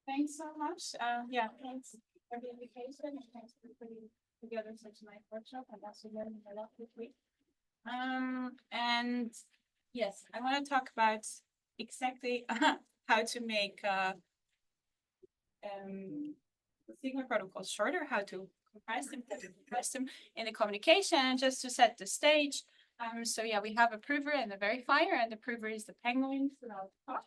Thanks so much. Yeah, thanks for the invitation and thanks for putting together such a nice workshop and also learning a lot this week. And yes, I want to talk about exactly how to make Sigma protocols shorter, how to compress them in the communication, and just to set the stage. So yeah, we have a prover and a verifier, and the prover is the penguin throughout the talk,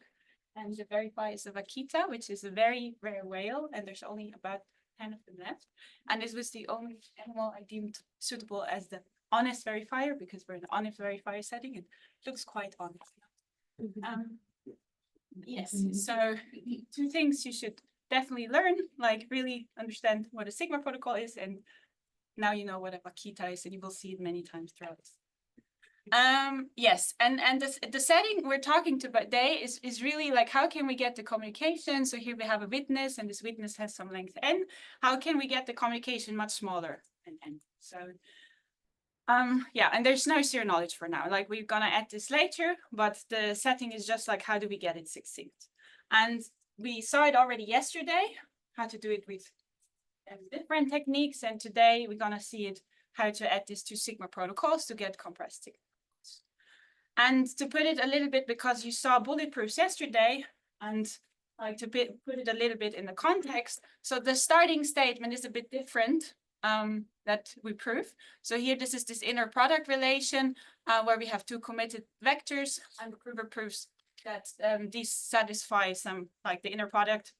and the verifier is a vaquita, which is a very rare whale, and there's only about 10 of them left. And this was the only animal I deemed suitable as the honest verifier, because we're in an honest verifier setting. It looks quite honest. Yes, so two things you should definitely learn, like really understand what a Sigma protocol is, and now you know what a vaquita is, and you will see it many times throughout this. Yes, and the setting we're talking today is really like, how can we get the communication? So here we have a witness, and this witness has some length n. How can we get the communication much smaller than n? So yeah, and there's no zero knowledge for now. Like, we're gonna add this later, but the setting is just like, how do we get it succinct? And we saw it already yesterday, how to do it with different techniques, and today we're gonna see it how to add this to Sigma protocols to get compressed signals. And to put it a little bit, because you saw bulletproofs yesterday, and like to put it a little bit in the context. So the starting statement is a bit different that we prove. So here, this is this inner product relation where we have two committed vectors, and the prover proves that these satisfy some, like the inner product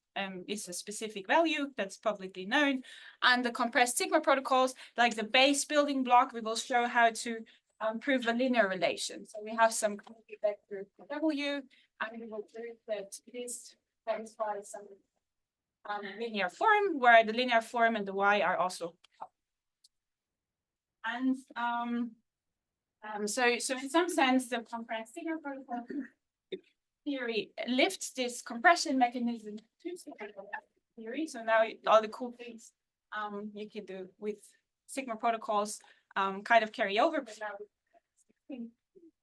is a specific value that's publicly known. And the compressed Sigma protocols, like the base building block, we will show how to prove a linear relation. So we have some committed vector W, and we will prove that this satisfies some linear form, where the linear form and the Y are also coupled. And so in some sense, the compressed Sigma protocol theory lifts this compression mechanism to Sigma theory. So now all the cool things you can do with Sigma protocols kind of carry over, but now with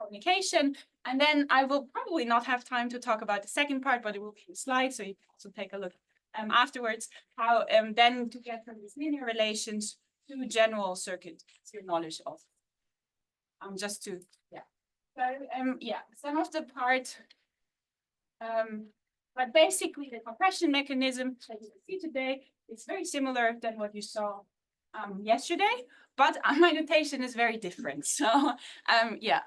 communication. And then I will probably not have time to talk about the second part, but it will be in the slide, so you can also take a look afterwards, how then to get from these linear relations to general circuit knowledge also. Just to, yeah. So yeah, some of the part, but basically the compression mechanism that you see today is very similar than what you saw yesterday, but my notation is very different. So yeah,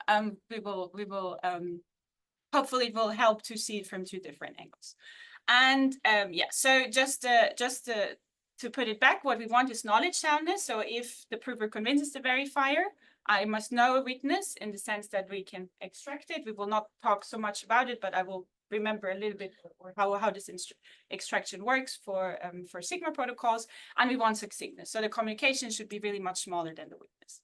we will hopefully it will help to see it from two different angles. And yeah, so just to put it back, what we want is knowledge soundness. So if the prover convinces the verifier, I must know a witness in the sense that we can extract it. We will not talk so much about it, but I will remember a little bit how this extraction works for Sigma protocols, and we want succinctness. So the communication should be really much smaller than the witness.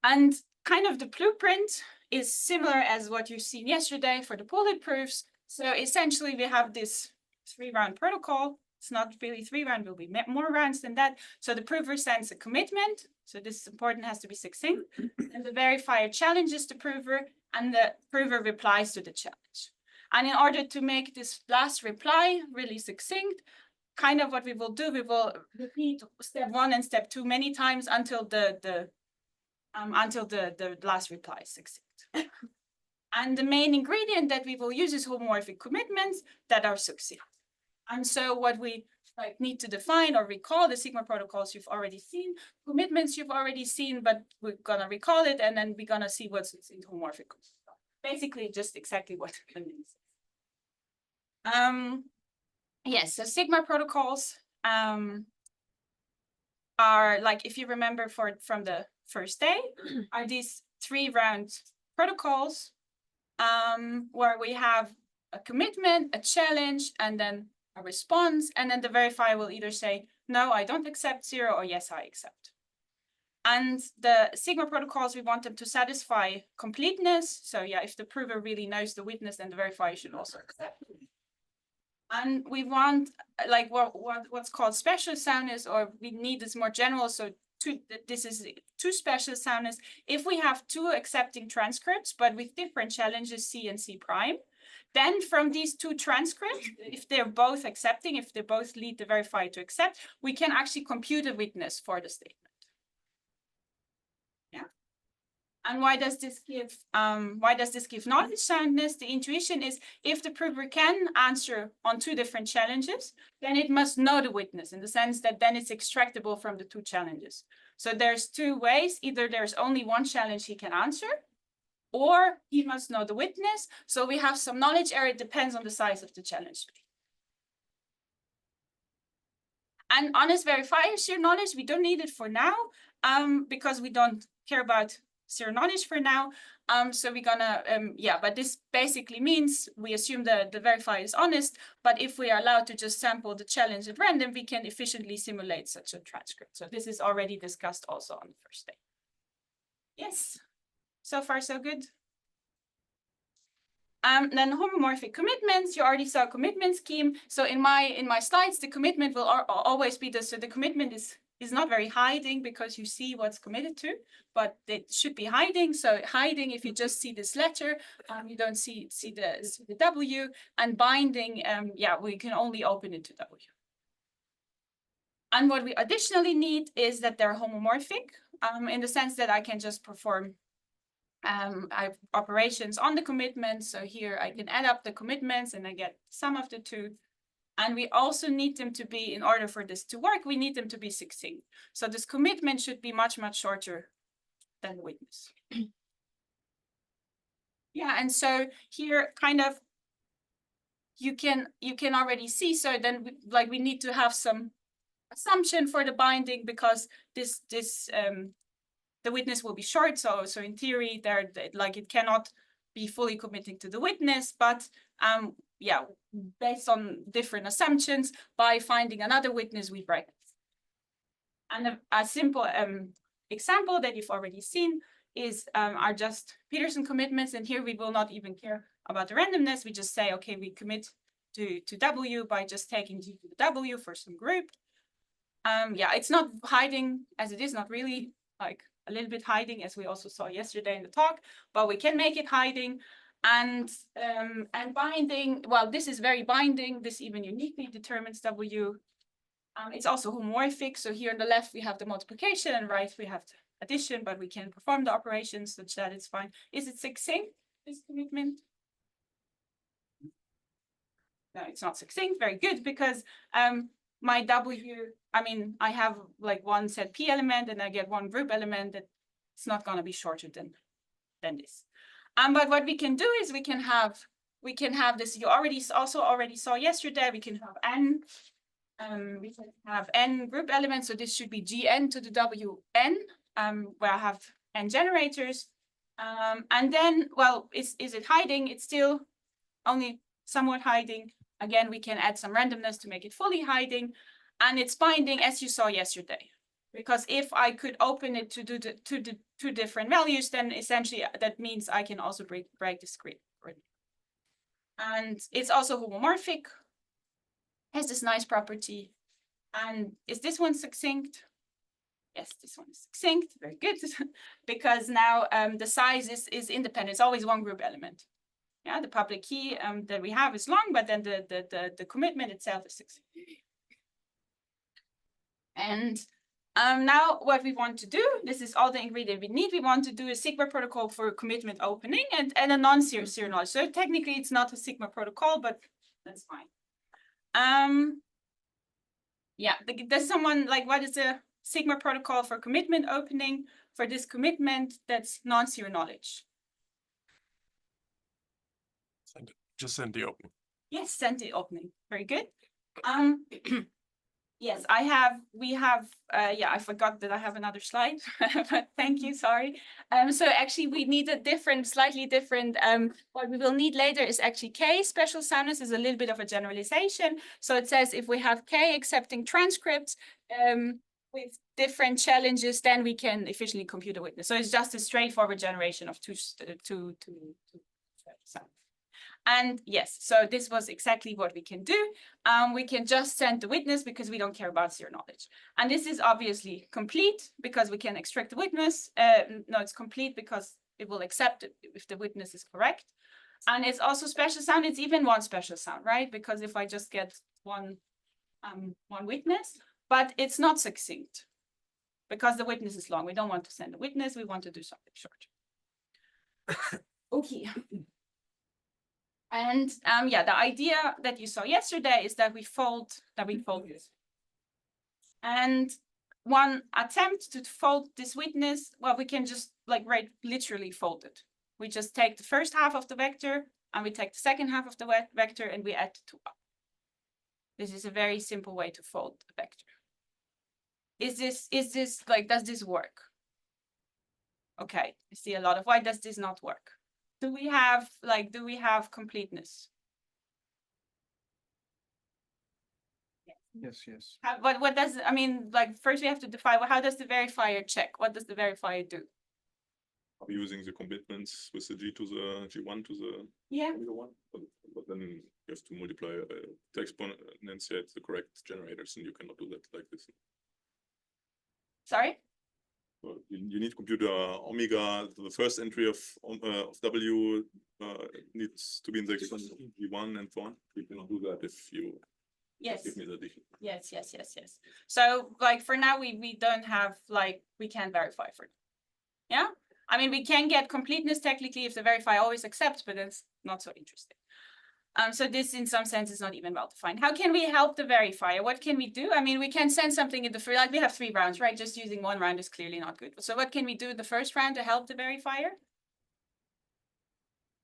And kind of the blueprint is similar as what you've seen yesterday for the bullet proofs. So essentially, we have this 3-round protocol. It's not really 3-round, will be more rounds than that. So the prover sends a commitment. So this is important, has to be succinct. And the verifier challenges the prover, and the prover replies to the challenge. And in order to make this last reply really succinct, kind of what we will do, we will repeat step 1 and step 2 many times until the last reply is succinct. And the main ingredient that we will use is homomorphic commitments that are succinct. And so what we need to define or recall, the Sigma protocols you've already seen, commitments you've already seen, but we're gonna recall it, and then we're gonna see what's in homomorphic. Basically, just exactly what it means. Yes, so Sigma protocols are, like, if you remember from the first day, are these 3-round protocols where we have a commitment, a challenge, and then a response, and then the verifier will either say, no, I don't accept 0, or yes, I accept. And the Sigma protocols, we want them to satisfy completeness. So yeah, if the prover really knows the witness, then the verifier should also accept. And we want, like, what's called special soundness, or we need this more general. So this is two special soundness. If we have 2 accepting transcripts, but with different challenges, C and C prime, Then from these two transcripts, if they're both accepting, if they both lead the verifier to accept, we can actually compute a witness for the statement. Yeah. And why does this give knowledge soundness? The intuition is if the prover can answer on two different challenges, then it must know the witness in the sense that then it's extractable from the two challenges. So there's two ways. Either there's only one challenge he can answer, or he must know the witness. So we have some knowledge error. It depends on the size of the challenge. And honest verifier zero knowledge, we don't need it for now because we don't care about zero knowledge for now. So we're gonna, but this basically means we assume that the verifier is honest, but if we are allowed to just sample the challenge at random, we can efficiently simulate such a transcript. So this is already discussed also on the first day. Yes. So far, so good. Then homomorphic commitments, you already saw commitment scheme. So in my slides, the commitment will always be this. So the commitment is not very hiding because you see what's committed to, but it should be hiding. So hiding, if you just see this letter, you don't see the W, and binding, we can only open it to W. And what we additionally need is that they're homomorphic in the sense that I can just perform I have operations on the commitments. So here I can add up the commitments and I get sum of the two. And we also need them to be, in order for this to work, we need them to be succinct. So this commitment should be much, much shorter than the witness. Yeah, and so here kind of you can already see. So then we need to have some assumption for the binding because the witness will be short. So in theory, it cannot be fully committing to the witness, but based on different assumptions, by finding another witness, we break it. And a simple example that you've already seen is are just Peterson commitments. And here we will not even care about the randomness. We just say, okay, we commit to W by just taking G to the W for some group. It's not hiding as it is, not really like a little bit hiding, as we also saw yesterday in the talk, but we can make it hiding. And binding, well, this is very binding. This even uniquely determines W. It's also homomorphic. So here on the left, we have the multiplication, and right, we have the addition, but we can perform the operations such that it's fine. Is it succinct, this commitment? No, it's not succinct. Very good, because my W, I have like one set P element and I get one group element that it's not going to be shorter than this. But what we can do is we can have this. You already saw yesterday. We can have n. We can have n group elements. So this should be Gn to the Wn, where I have n generators. And then, well, is it hiding? It's still only somewhat hiding. Again, we can add some randomness to make it fully hiding, and it's binding as you saw yesterday. Because if I could open it to do the two different values, then essentially that means I can also break the script. And it's also homomorphic, has this nice property. And is this one succinct? Yes, this one is succinct. Very good, because now the size is independent. It's always one group element. Yeah, the public key that we have is long, but then the commitment itself is succinct. And now what we want to do, this is all the ingredient we need. We want to do a Sigma protocol for commitment opening and a non-zero knowledge. So technically it's not a Sigma protocol, but that's fine. Does someone what is a Sigma protocol for commitment opening for this commitment that's non-zero knowledge? Just send the opening. Yes, send the opening. Very good. Yes, we have, I forgot that I have another slide, but thank you, sorry. So actually we need a slightly different, what we will need later is actually K. Special soundness is a little bit of a generalization. So it says if we have K accepting transcripts with different challenges, then we can efficiently compute a witness. So it's just a straightforward generation of two sounds. And yes, so this was exactly what we can do. We can just send the witness because we don't care about zero knowledge. And this is obviously complete because we can extract the witness. No, it's complete because it will accept it if the witness is correct. And it's also special sound. It's even one special sound, right? Because if I just get one witness, but it's not succinct because the witness is long. We don't want to send a witness. We want to do something short. Okay. And yeah, the idea that you saw yesterday is that we fold this. And one attempt to fold this witness, well, we can just like literally fold it. We just take the first half of the vector and we take the second half of the vector and we add the two up. This is a very simple way to fold a vector. Is this like, does this work? Okay, I see a lot of, why does this not work? Do we have completeness? Yes. What does, I mean, like, first we have to define, how does the verifier check? What does the verifier do? Are we using the commitments with the G to the G1 to the Yeah. omega 1? But then you have to multiply to exponentiate the correct generators, and you cannot do that like this. Sorry? So you need to compute omega. The first entry of W needs to be in the G1 and so on. You cannot do that if you Yes. give me the addition. Yes. So like for now, we don't have, like, we can't verify for it. Yeah. I mean, we can get completeness technically if the verifier always accepts, but it's not so interesting. So this in some sense is not even well defined. How can we help the verifier? What can we do? I mean, we can send something in the first, like we have 3 rounds, right? Just using 1 round is clearly not good. So what can we do in the first round to help the verifier?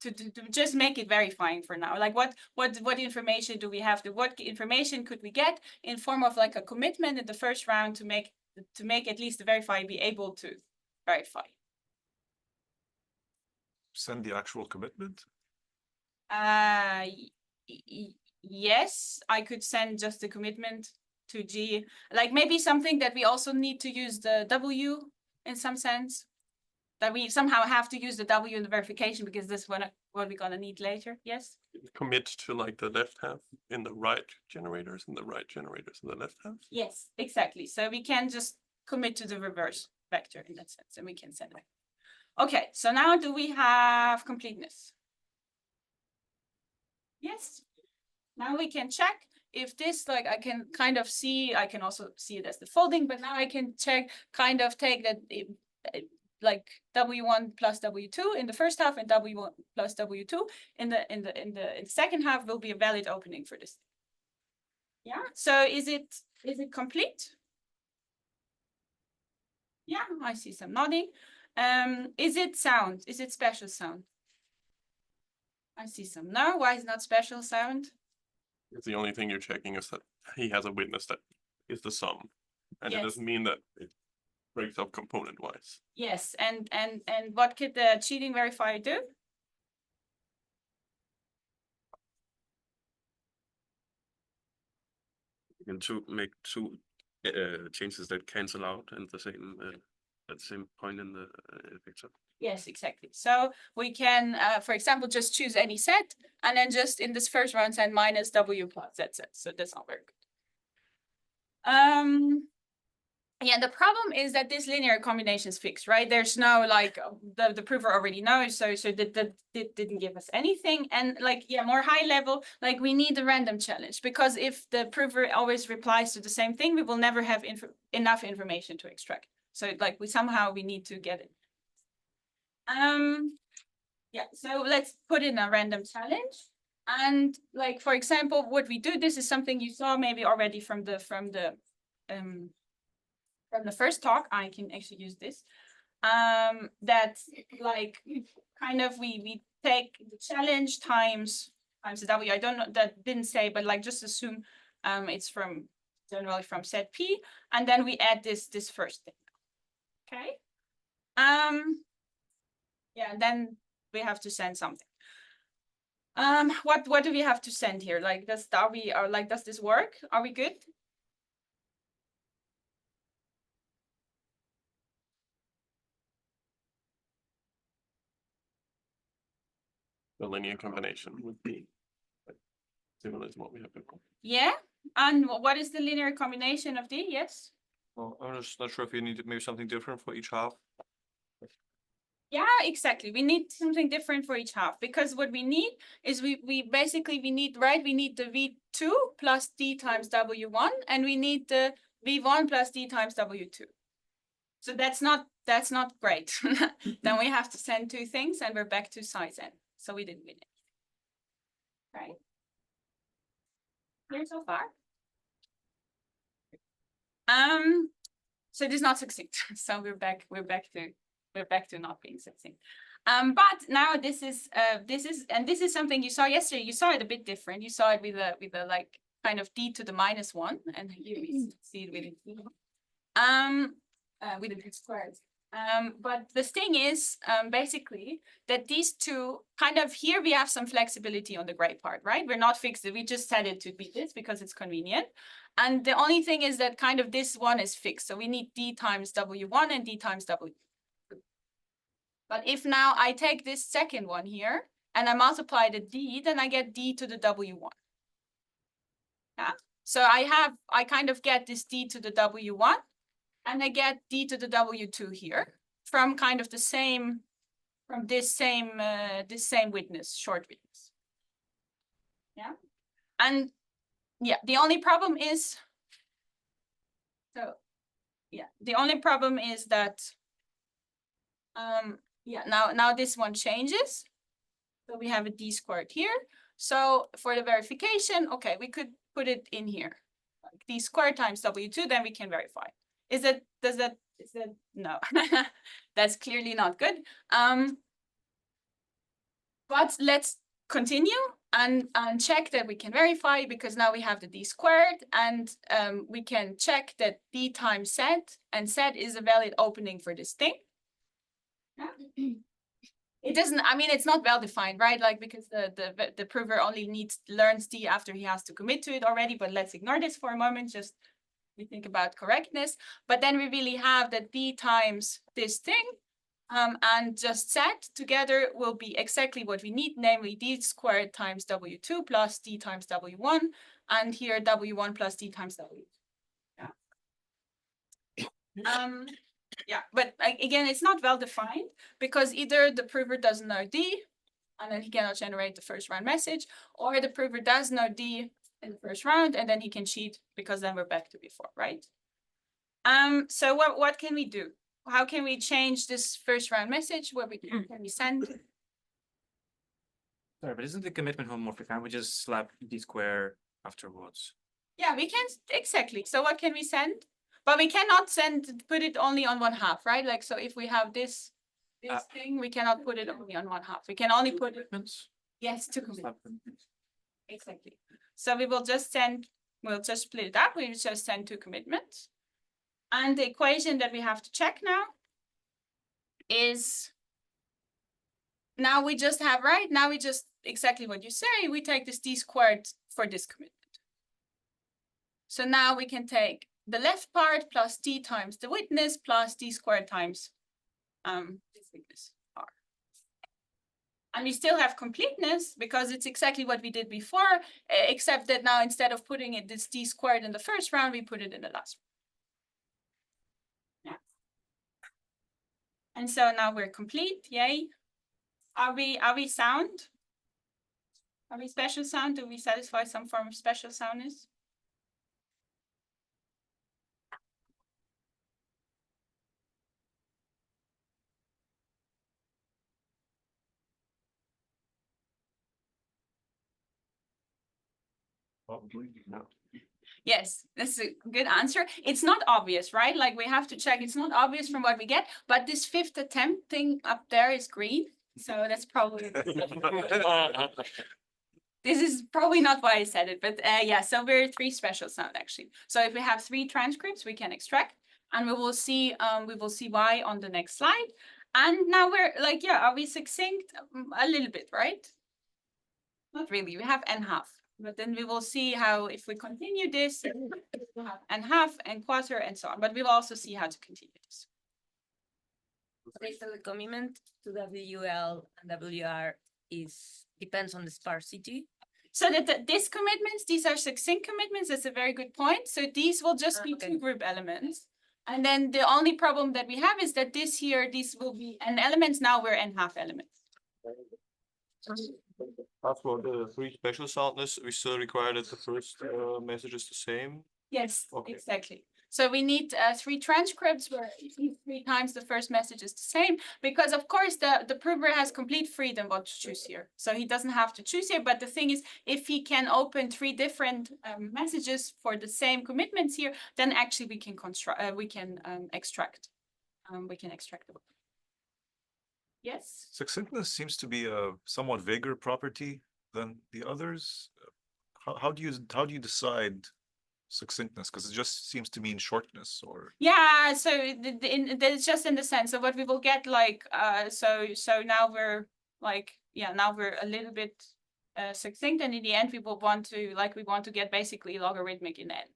To just make it verifying for now. Like what information do we have? What information could we get in form of like a commitment in the first round to make at least the verifier be able to verify? Send the actual commitment. Yes, I could send just the commitment to G, like maybe something that we also need to use the W in some sense, that we somehow have to use the W in the verification because this is what we're gonna need later. Yes. Commit to like the left half in the right generators and the right generators in the left half. Yes, exactly. So we can just commit to the reverse vector in that sense, and we can send it. Okay, so now do we have completeness? Yes. Now we can check if this, like, I can kind of see, I can also see it as the folding, but now I can check, kind of take that, like W1 plus W2 in the first half and W1 plus W2 in the second half will be a valid opening for this. Yeah. So is it complete? Yeah, I see some nodding. Is it sound? Is it special sound? I see some no. Why is not special sound? It's the only thing you're checking is that he has a witness that is the sum, and Yes. it doesn't mean that it breaks up component wise. Yes, and what could the cheating verifier do? And to make 2 changes that cancel out and the same at the same point in the vector. Yes, exactly. So we can, for example, just choose any set and then just in this first round send minus W plus Z set. So that's not very good. Yeah, the problem is that this linear combination is fixed, right? There's no, like, the prover already knows, so that didn't give us anything. And like, yeah, more high level, like we need a random challenge, because if the prover always replies to the same thing, we will never have enough information to extract. So like we need to get it. Yeah, so let's put in a random challenge. And like, for example, what we do, this is something you saw maybe already from the first talk. I can actually use this. That like kind of we take the challenge times the W. I don't know, that didn't say, but like just assume it's generally from set P, and then we add this first thing. Okay. Yeah, and then we have to send something. What do we have to send here? Like, does this work? Are we good? The linear combination would be similar to what we have before. Yeah. And what is the linear combination of D? Yes. Well, I'm just not sure if you need maybe something different for each half. Yeah, exactly. We need something different for each half, because what we need is we basically we need the V2 plus D times W1, and we need the V1 plus D times W2. So that's not great. Then we have to send two things and we're back to size n. So we didn't win it. Right? Clear so far? So it is not succinct. So we're back to not being succinct. But now this is something you saw yesterday. You saw it a bit different. You saw it with a like kind of D to the -1, and here we see it with with the squared. But the thing is, basically, that these two kind of, here we have some flexibility on the gray part, right? We're not fixed. We just set it to be this because it's convenient. And the only thing is that kind of this one is fixed. So we need D times W1 and D times W2. But if now I take this second one here and I multiply the D, then I get D to the W1. Yeah. So I kind of get this D to the W1. And I get D to the W2 here from kind of the same, from this same witness, short witness. Yeah. And yeah, the only problem is, that, yeah, now this one changes. So we have a D squared here. So for the verification, okay, we could put it in here. Like D squared times W2, then we can verify. Is that no, that's clearly not good. But let's continue and check that we can verify, because now we have the D squared, and we can check that D times Z, and Z is a valid opening for this thing. It doesn't, I mean, it's not well defined, right? Like, because the prover only learns D after he has to commit to it already, but let's ignore this for a moment. Just we think about correctness, but then we really have that D times this thing, and just Z together will be exactly what we need, namely D squared times W2 plus D times W1, and here W1 plus D times W. Yeah. Yeah, but again, it's not well defined, because either the prover doesn't know D, and then he cannot generate the first round message, or the prover does know D in the first round, and then he can cheat, because then we're back to before, right? So what can we do? How can we change this first round message? What can we send? Sorry, but isn't the commitment homomorphic? Can't we just slap D square afterwards? Yeah, we can, exactly. So what can we send? But we cannot put it only on one half, right? Like, so if we have this thing, we cannot put it only on one half. We can only put it, Commitments? yes, two commitments. Slap them. Exactly. So we will just send, we'll just split it up. We will just send two commitments. And the equation that we have to check now is, now we just have, right? Now we just, exactly what you say, we take this D squared for this commitment. So now we can take the left part plus D times the witness plus D squared times this witness R. And we still have completeness, because it's exactly what we did before, except that now instead of putting it this D squared in the first round, we put it in the last round. Yeah. And so now we're complete, yay. Are we sound? Are we special sound? Do we satisfy some form of special soundness? Probably no. Yes, that's a good answer. It's not obvious, right? Like, we have to check. It's not obvious from what we get, but this fifth attempt thing up there is green. So that's probably, this is probably not why I said it, but yeah, so we're 3 special sound actually. So if we have 3 transcripts, we can extract, and we will see why on the next slide. And now we're like, yeah, are we succinct? A little bit, right? Not really, we have n-half. But then we will see how, if we continue this, we'll have n-half and quarter and so on. But we will also see how to continue this. Okay, so the commitment to WL and WR depends on the sparsity. So that these commitments, these are succinct commitments. That's a very good point. So these will just be Okay. 2 group elements. And then the only problem that we have is that this here, these will be n elements, now we're n half elements. As for the three special soundness, we still require that the first message is the same. Yes, Okay. exactly. So we need 3 transcripts where three times the first message is the same, because of course the prover has complete freedom what to choose here. So he doesn't have to choose here, but the thing is, if he can open 3 different messages for the same commitments here, then actually we can construct, we can extract them. Yes? Succinctness seems to be a somewhat vaguer property than the others. How do you decide succinctness? Because it just seems to mean shortness or. Yeah, so it's just in the sense of what we will get like, so now we're like, yeah, now we're a little bit succinct, and in the end we will want to, like, we want to get basically logarithmic in n.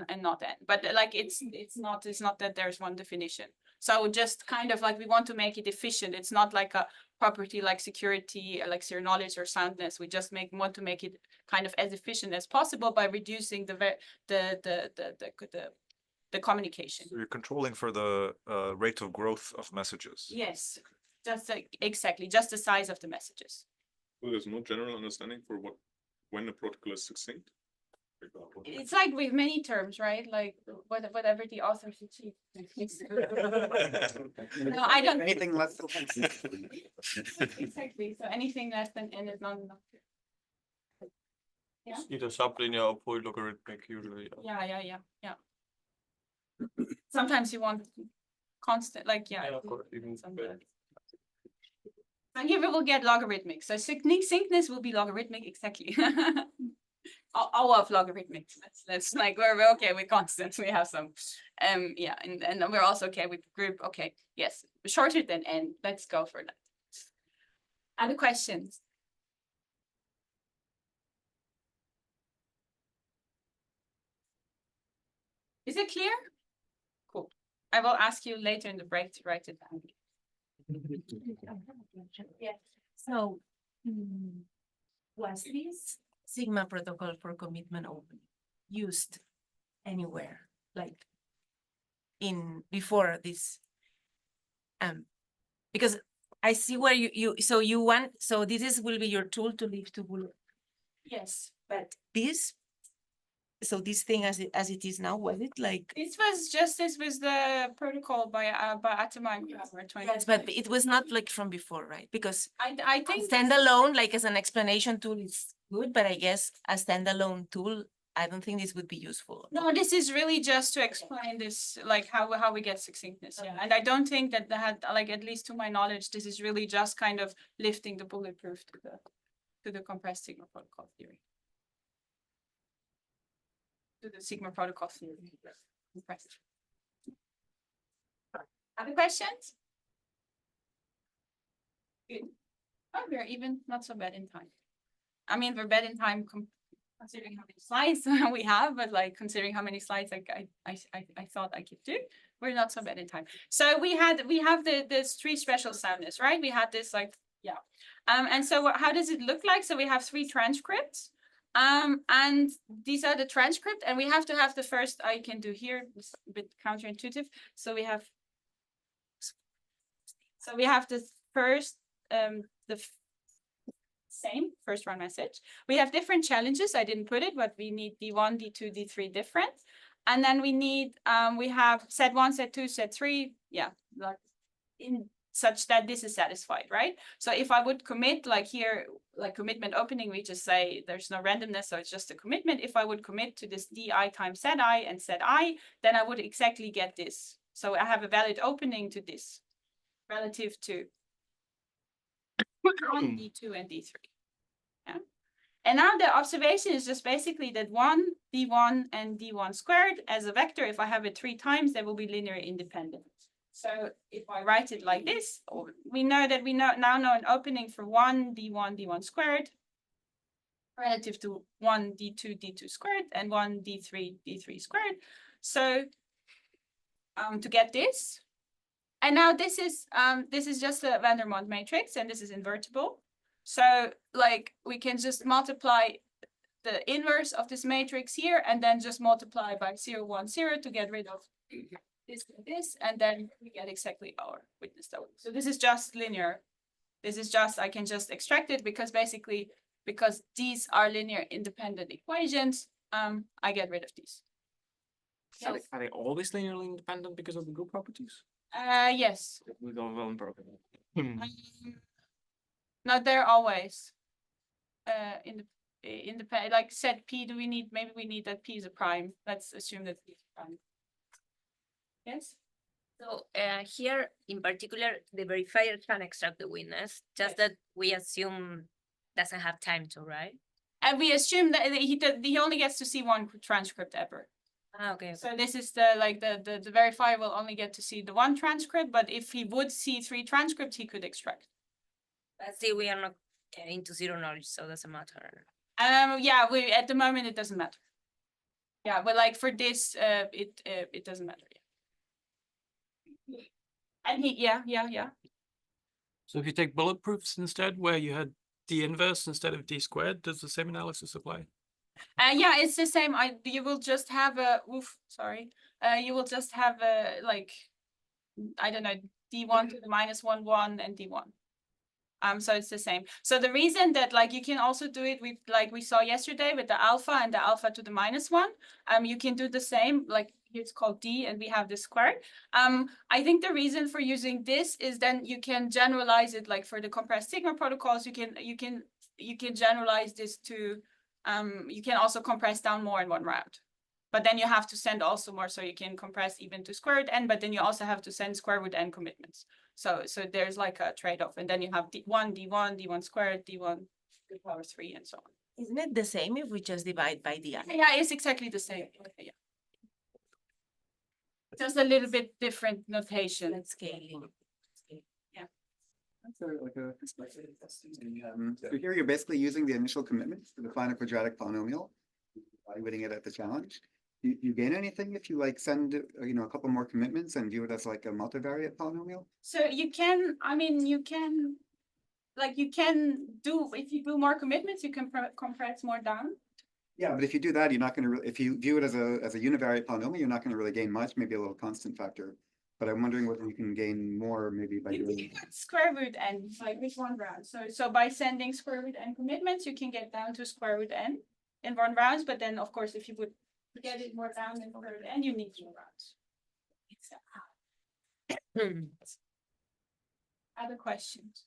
And not n, but like it's not that there's one definition. So just kind of like we want to make it efficient. It's not like a property like security, like zero knowledge or soundness. We just want to make it kind of as efficient as possible by reducing the communication. So you're controlling for the rate of growth of messages. Yes, just exactly, just the size of the messages. So there's no general understanding for when a protocol is succinct. For example. It's like with many terms, right? Like whatever the authors achieve. No, I don't. Anything less than. Exactly, so anything less than n is not enough. Yeah. Either sublinear or polylogarithmic usually. Yeah. Sometimes you want constant, like, yeah. Yeah, of course, even better. And here we will get logarithmic, so syncness will be logarithmic, exactly. All of logarithmic, that's like, we're okay with constants, we have some, yeah, and we're also okay with group, okay, yes, shorter than n, let's go for that. Other questions? Is it clear? Cool. I will ask you later in the break to write it down. Yeah, so was this Sigma protocol for commitment open used anywhere, like before this? Because I see where so this will be your tool to leave to bullet. Yes. But this thing as it is now, was it like? This was the protocol by Atema and Kramer 20. Yes, but it was not like from before, right? Because I think standalone, like as an explanation tool is good, but I guess a standalone tool, I don't think this would be useful. no, this is really just to explain this, like how we get succinctness. Yeah, and I don't think that like, at least to my knowledge, this is really just kind of lifting the bulletproof to the compressed Sigma protocol theory. To the Sigma protocol theory. Compressed. Other questions? Good. Oh, we're even not so bad in time. I mean, we're bad in time considering how many slides we have, but like considering how many slides like I thought I could do, we're not so bad in time. So we have this 3 special soundness, right? We had this like, yeah. And so how does it look like? So we have 3 transcripts. And these are the transcript, and we have to have the first, I can do here, it's a bit counterintuitive. So we have the first, same first round message. We have different challenges. I didn't put it, but we need D1, D2, D3 different. And then we need, we have set 1, set 2, set 3. Yeah, like in such that this is satisfied, right? So if I would commit, like here, like commitment opening, we just say there's no randomness, so it's just a commitment. If I would commit to this DI times set I and set I, then I would exactly get this. So I have a valid opening to this relative to D2 and D3. Yeah. And now the observation is just basically that 1, D1 and D1 squared as a vector, if I have it 3 times, they will be linearly independent. So if I write it like this, we know that we now know an opening for 1, D1, D1 squared relative to 1, D2, D2 squared and 1, D3, D3 squared. So to get this, and now this is just a Vandermonde matrix, and this is invertible. So like we can just multiply the inverse of this matrix here and then just multiply by 0, 1, 0 to get rid of this, and then we get exactly our witness W. So this is just linear. This is just, I can just extract it because basically, because these are linear independent equations, I get rid of these. Are Yes. are they always linearly independent because of the group properties? Yes. We go well in program. No, they're always independent, like set P, do we need, maybe we need that P is a prime. Let's assume that P is a prime. Yes? So here in particular, the verifier can extract the witness, just that we assume doesn't have time to, right? And we assume that he only gets to see one transcript ever. Ah, okay. So this is the verifier will only get to see the one transcript, but if he would see 3 transcripts, he could extract. But see, we are not getting to zero knowledge, so it doesn't matter. Yeah, we at the moment it doesn't matter. Yeah, but like for this, it doesn't matter. Yeah. And yeah. So if you take bulletproofs instead, where you had D inverse instead of D squared, does the same analysis apply? Yeah, it's the same. You will just have a you will just have a like, I don't know, D1 to the -1 and D1. So it's the same. So the reason that like you can also do it with like we saw yesterday with the alpha and the alpha to the -1, you can do the same, like it's called D and we have this squared. I think the reason for using this is then you can generalize it, like for the compressed sigma protocols, you can generalize this to, you can also compress down more in one round. But then you have to send also more, so you can compress even to square root n, but then you also have to send square root n commitments. So there's like a trade-off, and then you have D1, D1 squared, D1 to the power 3, and so on. Isn't it the same if we just divide by the Yeah, it's exactly the same. Yeah. Just a little bit different notation. and scaling? So here you're basically using the initial commitments to define a quadratic polynomial, evaluating it at the challenge. You gain anything if you like send, a couple more commitments and view it as like a multivariate polynomial? So you can, if you do more commitments, you can compress more down. Yeah, but if you do that, you're not going to, if you view it as a univariate polynomial, you're not going to really gain much, maybe a little constant factor. But I'm wondering whether you can gain more maybe by You doing. can square root n, like with one round. So by sending square root n commitments, you can get down to square root n in one round. But then, of course, if you would get it more down in square root n, you need 2 rounds. Other questions?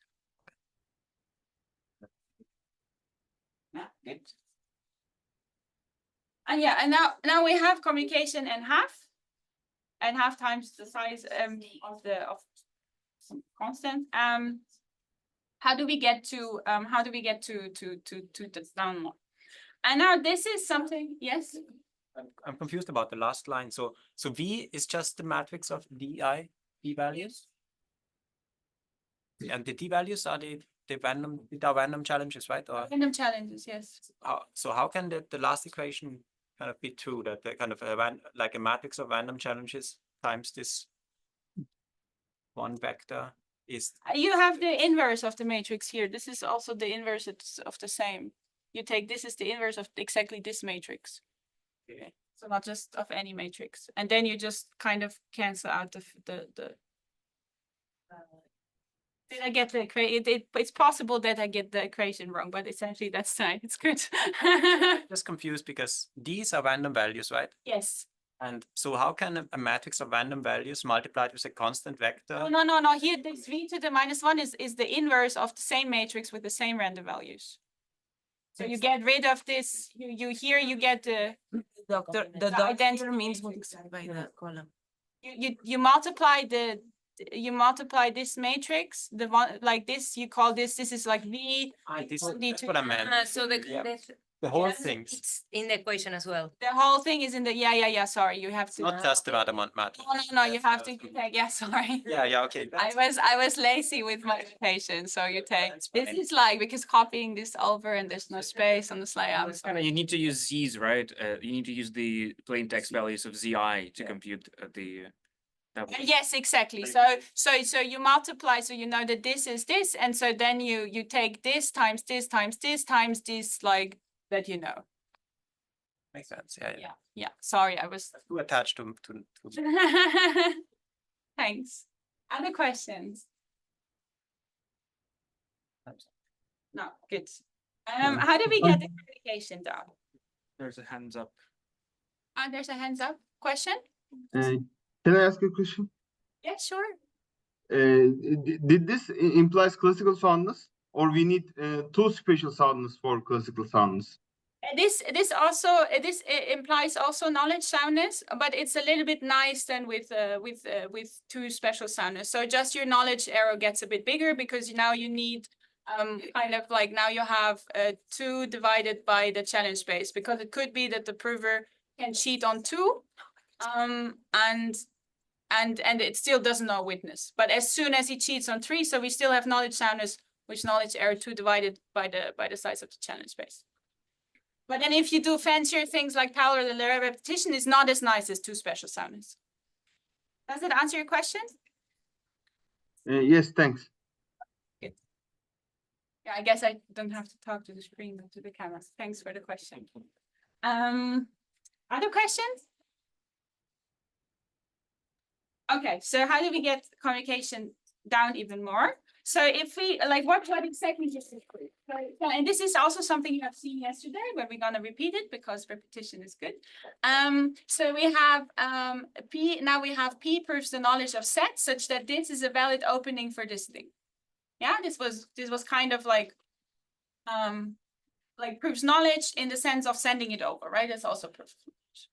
Yeah, good. And yeah, and now we have communication and half times the size of some constant. How do we get to this down more? And now this is something, yes. I'm confused about the last line. So V is just the matrix of D values? And the D values are the random challenges, right? Or Random challenges, yes. so how can the last equation kind of be true, that the kind of like a matrix of random challenges times this one vector is? You have the inverse of the matrix here. This is also the inverse of the same. You take this is the inverse of exactly this matrix. Okay. So not just of any matrix, and then you just kind of cancel out the. Did I get the equation? It's possible that I get the equation wrong, but essentially that's fine. It's good. Just confused because these are random values, right? Yes. And so how can a matrix of random values multiplied with a constant vector? Oh, no. Here, this v to the -1 is the inverse of the same matrix with the same random values. So you get rid of this. You get the The dot here means multiplied by the column. you multiply this matrix, the one like this, you call this is like V. That's what I meant. So Yeah. The whole thing. it's in the equation as well. The whole thing is in the, yeah, sorry, you have to. Not just the Radamant matrix. No, you have to take, yeah, sorry. Yeah, okay. I was lazy with my notation, so you take, this is like, because copying this over and there's no space on the slide, I'm sorry. You need to use Z's, right? You need to use the plain text values of Zi to compute the. Yes, exactly. So you multiply, so you know that this is this, and so then you take this times this times this times this, like that, you know. Makes sense, yeah, yeah. Yeah, sorry, I was. Too attached to. Thanks. Other questions? No, good. How do we get the communication down? There's a hands up. There's a hands up question? Can I ask a question? Yeah, sure. Did this implies classical soundness, or we need two special soundness for classical soundness? This also implies also knowledge soundness, but it's a little bit nice than with two special soundness. So just your knowledge arrow gets a bit bigger because now you need kind of like now you have 2 divided by the challenge space, because it could be that the prover can cheat on 2 and it still doesn't know witness. But as soon as he cheats on 3, so we still have knowledge soundness, which knowledge arrow 2 divided by the size of the challenge space. But then if you do fancier things like parallel repetition, is not as nice as 2 special soundness. Does it answer your question? Yes, thanks. Good. Yeah, I guess I don't have to talk to the screen, but to the cameras. Thanks for the question. Other questions? Okay, so how do we get communication down even more? So if we like what exactly just and this is also something you have seen yesterday, but we're gonna repeat it because repetition is good. So we have P, now we have P proves the knowledge of sets such that this is a valid opening for this thing. Yeah, this was kind of like proves knowledge in the sense of sending it over, right? That's also proof of knowledge.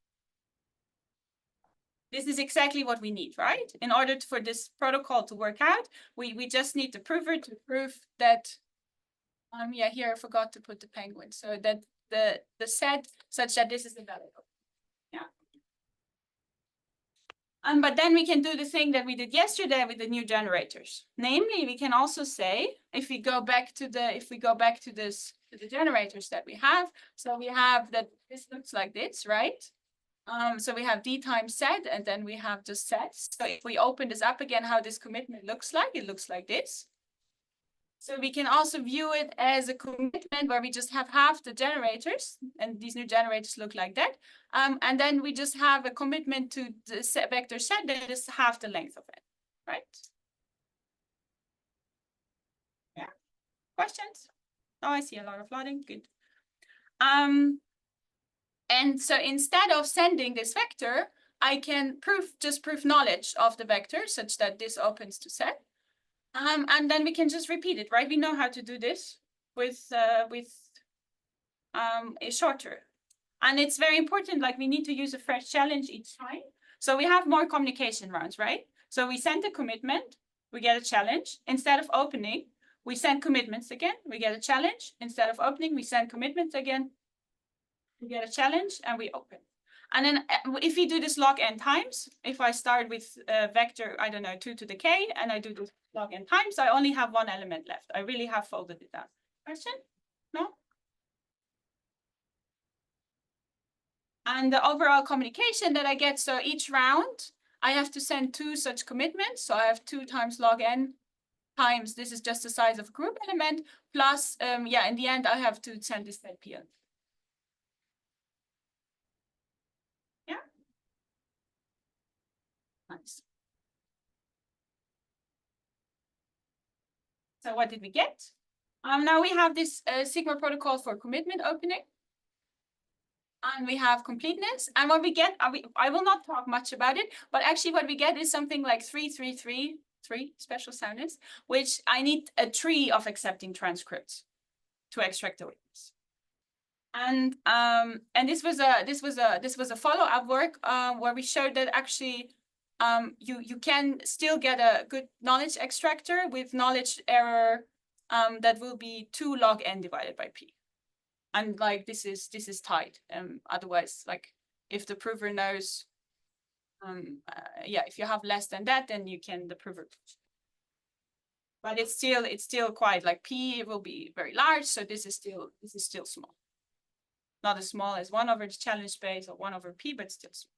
This is exactly what we need, right? In order for this protocol to work out, we just need the prover to prove that, yeah, here I forgot to put the penguin. So that the set such that this is a valid opening. Yeah. But then we can do the thing that we did yesterday with the new generators. Namely, we can also say, if we go back to the generators that we have, so we have that this looks like this, right? So we have D times set, and then we have the sets. So if we open this up again, how this commitment looks like, it looks like this. So we can also view it as a commitment where we just have half the generators, and these new generators look like that. And then we just have a commitment to the set vector set that is half the length of it, right? Yeah. Questions? Oh, I see a lot of nodding. Good. And so instead of sending this vector, I can just prove knowledge of the vector such that this opens to set. And then we can just repeat it, right? We know how to do this with a shorter. And it's very important, like we need to use a fresh challenge each time. So we have more communication rounds, right? So we send a commitment, we get a challenge. Instead of opening, we send commitments again, we get a challenge. Instead of opening, we send commitments again. We get a challenge and we open. And then if we do this log n times, if I start with vector, I don't know, 2 to the k, and I do this log n times, I only have 1 element left. I really have folded it down. Question? No? And the overall communication that I get, so each round, I have to send 2 such commitments. So I have 2 times log n times, this is just the size of a group element, plus, yeah, in the end, I have to send this net p. Nice. So what did we get? Now we have this Sigma protocol for commitment opening. And we have completeness. And what we get, I will not talk much about it, but actually what we get is something like 3 special soundness, which I need a tree of accepting transcripts to extract the witness. And this was a follow-up work where we showed that actually you can still get a good knowledge extractor with knowledge error that will be 2 log n divided by p. And like this is tight. Otherwise, like if the prover knows, yeah, if you have less than that, then you can the prover. But it's still quite like p will be very large, so this is still small. Not as small as 1 over the challenge space or 1 over p, but still small.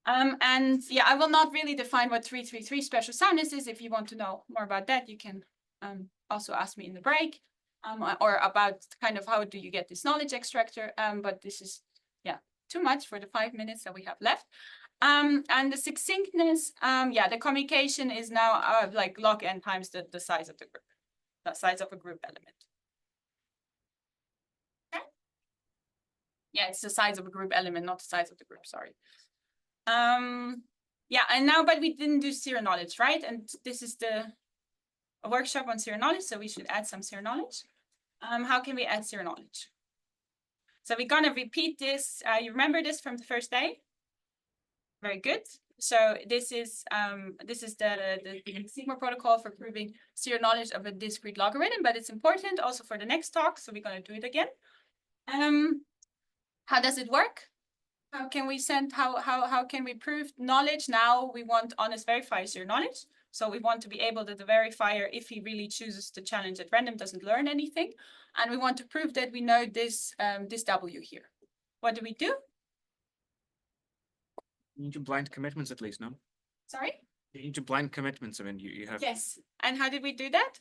And yeah, I will not really define what 333 special soundness is. If you want to know more about that, you can also ask me in the break. or about kind of how do you get this knowledge extractor, but this is, yeah, too much for the 5 minutes that we have left. And the succinctness, yeah, the communication is now like log n times the size of the group, the size of a group element. Okay. Yeah, it's the size of a group element, not the size of the group, sorry. Yeah, and now, but we didn't do zero knowledge, right? And this is a workshop on zero knowledge, so we should add some zero knowledge. How can we add zero knowledge? So we're gonna repeat this. You remember this from the first day? Very good. So this is the Sigma protocol for proving zero knowledge of a discrete logarithm, but it's important also for the next talk. So we're gonna do it again. How does it work? How can we send? How can we prove knowledge? Now we want honest verifier zero knowledge. So we want to be able that the verifier, if he really chooses the challenge at random, doesn't learn anything, and we want to prove that we know this this W here. What do we do? You need to blind commitments at least, no? Sorry? You need to blind commitments. I mean, you have Yes. And how did we do that?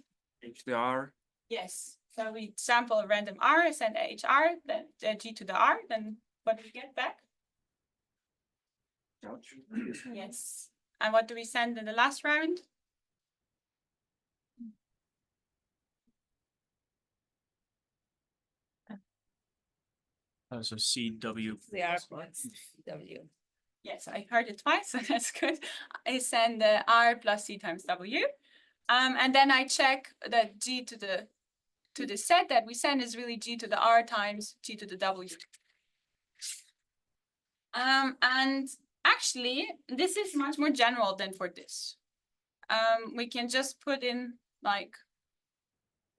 HDR. Yes. So we sample a random R, send HR, then G to the R, then what do we get back? Yes. And what do we send in the last round? So CW. The R plus W. Yes, I heard it twice, so that's good. I send the R plus C times W. And then I check that G to the set that we send is really G to the R times G to the W. And actually, this is much more general than for this. We can just put in like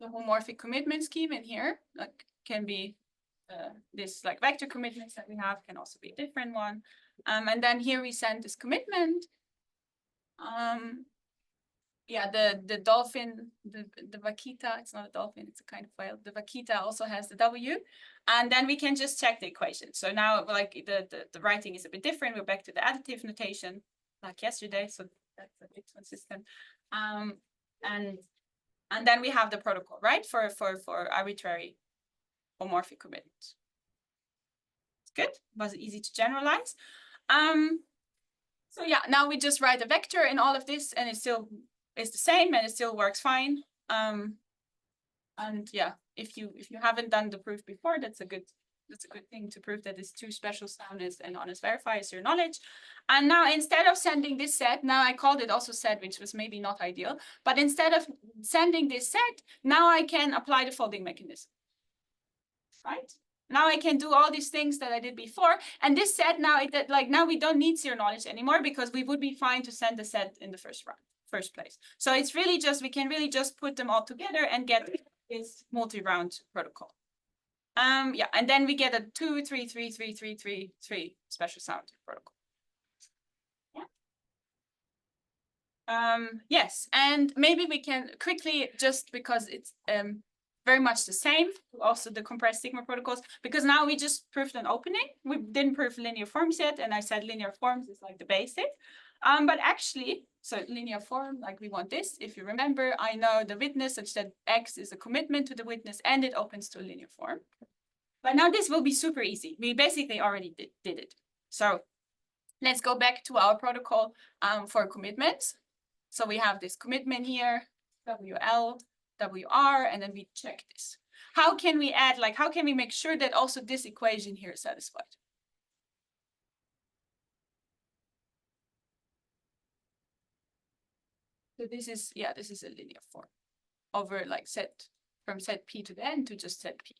the homomorphic commitment scheme in here, like can be this like vector commitments that we have can also be a different one. And then here we send this commitment. Yeah, the dolphin, the vaquita, it's not a dolphin, it's a kind of whale. The vaquita also has the W, and then we can just check the equation. So now like the writing is a bit different. We're back to the additive notation like yesterday, so that's a bit consistent. And then we have the protocol, right, for arbitrary homomorphic commitments. It's good, was easy to generalize. So yeah, now we just write a vector in all of this, and it still is the same, and it still works fine. And yeah, if you haven't done the proof before, that's a good thing to prove that it's two special soundness and honest verifiers your knowledge. And now instead of sending this set, now I called it also set, which was maybe not ideal, but instead of sending this set, now I can apply the folding mechanism, right? Now I can do all these things that I did before, and this set now, now we don't need zero knowledge anymore because we would be fine to send the set in the first place. So it's really just, we can really just put them all together and get this multi-round protocol. Yeah, and then we get a 2, 3, 3, 3, 3, 3, 3 special sound protocol. Yeah. Yes, and maybe we can quickly, just because it's very much the same, also the compressed sigma protocols, because now we just proved an opening. We didn't prove linear forms yet, and I said linear forms is like the basic. But actually, so linear form, like we want this. If you remember, I know the witness such that X is a commitment to the witness and it opens to a linear form. But now this will be super easy. We basically already did it. So let's go back to our protocol for commitments. So we have this commitment here, WL, WR, and then we check this. How can we add, like, how can we make sure that also this equation here is satisfied? So this is, yeah, this is a linear form over like set, from set P to the N to just set P.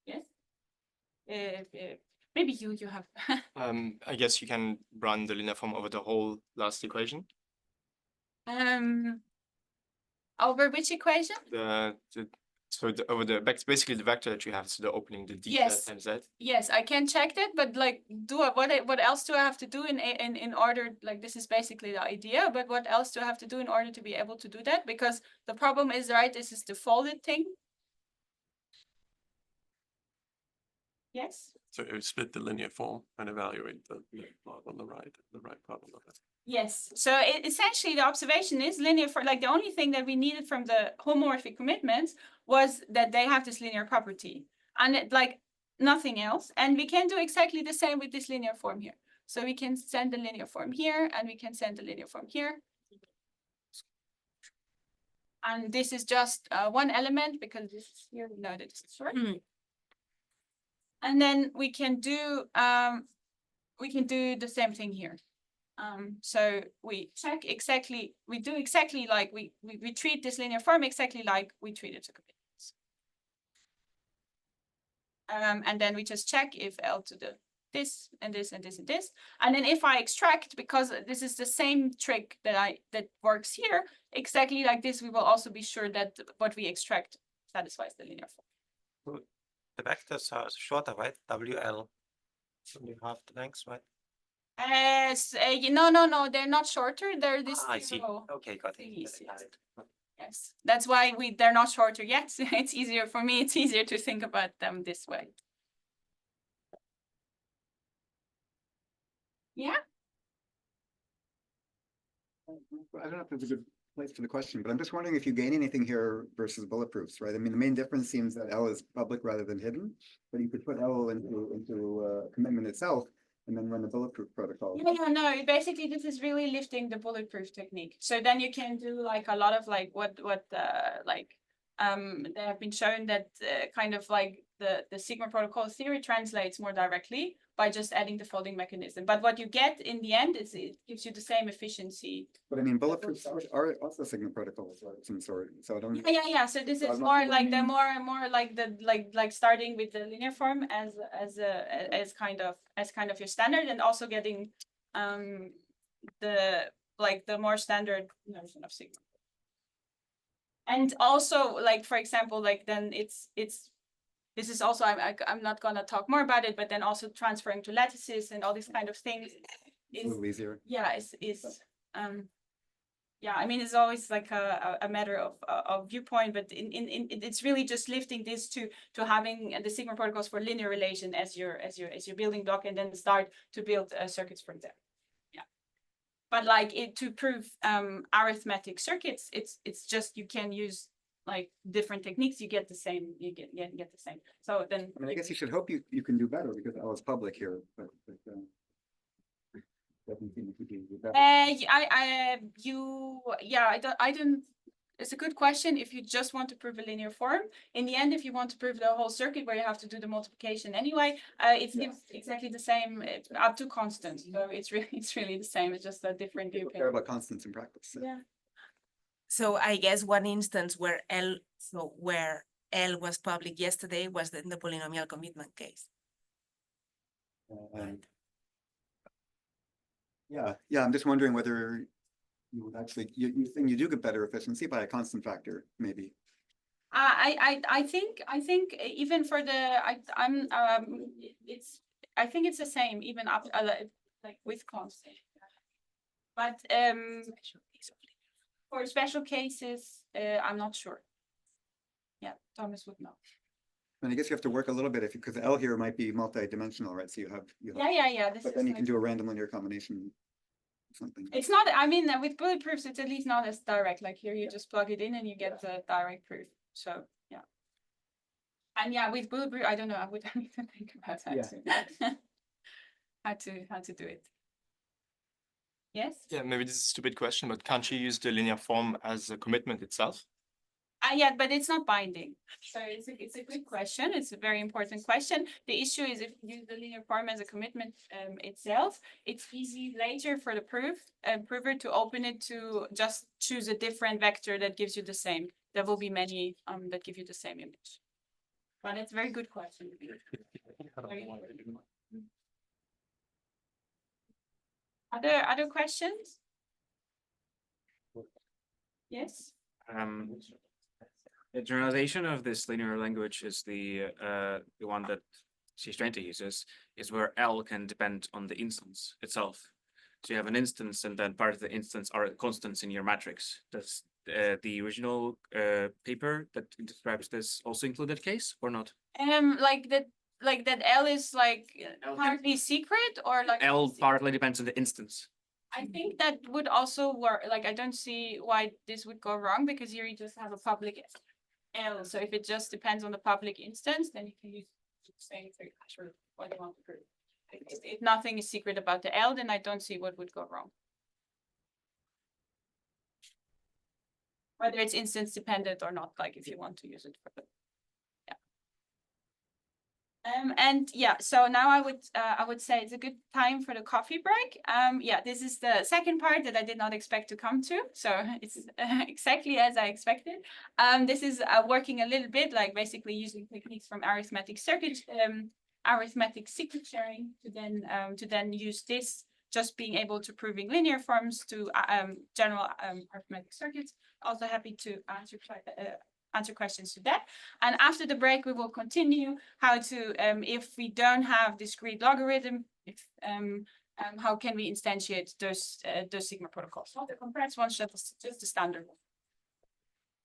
Yes? Maybe you have. I guess you can run the linear form over the whole last equation. Over which equation? Basically the vector that you have, so the opening, the D Yes. times Z. Yes, I can check that, but like, what else do I have to do in order? Like, this is basically the idea, but what else do I have to do in order to be able to do that? Because the problem is, right, this is the folded thing. Yes. So it would split the linear form and evaluate the plot on the right part on the left. Yes, so essentially the observation is linear for, like, the only thing that we needed from the homomorphic commitments was that they have this linear property and like nothing else. And we can do exactly the same with this linear form here. So we can send the linear form here and we can send the linear form here. And this is just one element because this is here, we know that this is short. And then we can do the same thing here. So we check exactly, we do exactly like we treat this linear form exactly like we treated the commitments. And then we just check if L to the this and this and this and this. And then if I extract, because this is the same trick that works here, exactly like this, we will also be sure that what we extract satisfies the linear form. The vectors are shorter, right? WL. You have the lengths, right? No, they're not shorter. They're this. I see. zero. Okay, got it. Yes, Got it. Yes, that's why they're not shorter yet. It's easier for me. It's easier to think about them this way. Yeah. I don't know if there's a good place for the question, but I'm just wondering if you gain anything here versus bulletproofs, right? I mean, the main difference seems that L is public rather than hidden, but you could put L into commitment itself and then run the bulletproof protocol. Yeah, no, basically this is really lifting the bulletproof technique. So then you can do like a lot of like what they have been shown that kind of like the Sigma protocol theory translates more directly by just adding the folding mechanism. But what you get in the end is it gives you the same efficiency. But I mean, bulletproofs are also Sigma protocols of some sort, so I don't. Yeah. So this is more like the more like the like starting with the linear form as kind of your standard, and also getting the more standard notion of Sigma. And also, like, for example, like then this is also, I'm not gonna talk more about it, but then also transferring to lattices and all these kind of things is A little easier. yeah, yeah, I mean, it's always like a matter of viewpoint, but it's really just lifting this to having the Sigma protocols for linear relation as your building block, and then start to build circuits from there. Yeah, but like to prove arithmetic circuits, it's just you can use like different techniques. You get the same. You get the same. So then, I mean, I guess you should hope you can do better because L is public here, but doesn't seem to do better. I don't. It's a good question. If you just want to prove a linear form, in the end, if you want to prove the whole circuit where you have to do the multiplication anyway, it's exactly the same up to constant. So it's really the same. It's just a different People viewpoint. care about constants in practice. So. Yeah. So I guess one instance where L was public yesterday was in the polynomial commitment case. Yeah, I'm just wondering whether you would actually, you think you do get better efficiency by a constant factor, maybe. I think even for the I think it's the same even up like with constant. But for special cases, I'm not sure. Yeah, Thomas would know. And I guess you have to work a little bit because L here might be multi-dimensional, right? So you have. Yeah. But then you can do a random linear combination. Something. It's not. I mean, with bulletproofs, it's at least not as direct. Like here, you just plug it in and you get the direct proof. So yeah. And yeah, with bulletproof, I don't know. I would need to think about how to do it. Yes. Yeah, maybe this is a stupid question, but can't you use the linear form as a commitment itself? Yeah, but it's not binding. So it's a good question. It's a very important question. The issue is if you use the linear form as a commitment itself, it's easy later for the prover to open it to just choose a different vector that gives you the same. There will be many that give you the same image. But it's a very good question. Other questions? Yes. The generalization of this linear language is the one that C-Strainter uses, is where L can depend on the instance itself. So you have an instance, and then part of the instance are constants in your matrix. Does the original paper that describes this also include that case or not? Like like that L is like L- partly secret or like? L partly depends on the instance. I think that would also work, like, I don't see why this would go wrong, because here you just have a public L, so if it just depends on the public instance, then you can use the same thing, sure, what you want to prove. If nothing is secret about the L, then I don't see what would go wrong. Whether it's instance dependent or not, like if you want to use it for the. And yeah, so now I would say it's a good time for the coffee break. Yeah, this is the second part that I did not expect to come to, so it's exactly as I expected. This is working a little bit like basically using techniques from arithmetic arithmetic secret sharing to then use this, just being able to proving linear forms to general arithmetic circuits. Also happy to answer questions to that. And after the break, we will continue how to, if we don't have discrete logarithm, how can we instantiate those sigma protocols? Not the compressed ones, just the standard one.